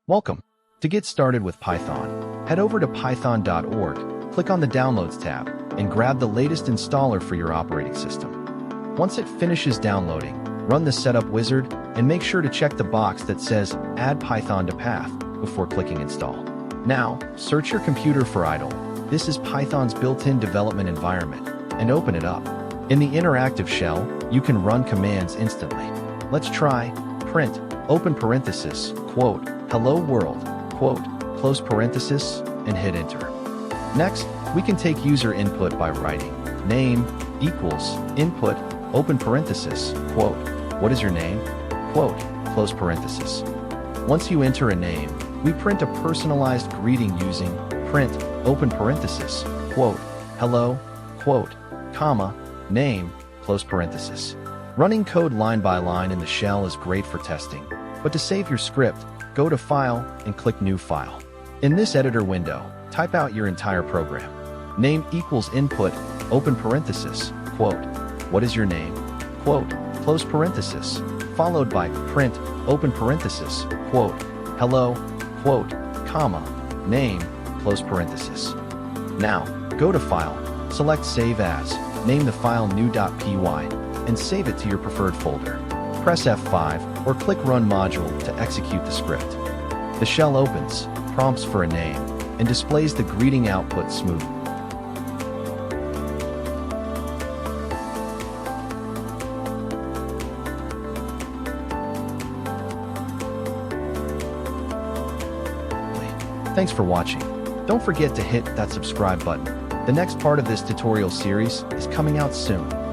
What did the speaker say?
Welcome. To get started with Python, head over to python.org, click on the Downloads tab, and grab the latest installer for your operating system. Once it finishes downloading, run the Setup Wizard and make sure to check the box that says Add Python to Path before clicking Install. Now, search your computer for idle. This is Python's built-in development environment, and open it up. In the interactive shell, you can run commands instantly. Let's try print, open parenthesis, quote, hello world, quote, close parenthesis, and hit enter. Next, we can take user input by writing name equals input, open parenthesis, quote, what is your name, quote, close parenthesis. Once you enter a name, we print a personalized greeting using print, open parenthesis, quote, hello, quote, comma, name, close parenthesis. Running code line by line in the shell is great for testing, but to save your script, go to File and click New File. In this editor window, type out your entire program. Name equals input, open parenthesis, quote, what is your name, quote, close parenthesis, followed by print, open parenthesis, quote, hello, quote, comma, name, close parenthesis. Now, go to File, select Save As, name the file new.py, and save it to your preferred folder. Press F5 or click Run Module to execute the script. The shell opens, prompts for a name, and displays the greeting output smoothly. Thanks for watching. Don't forget to hit that subscribe button. The next part of this tutorial series is coming out soon.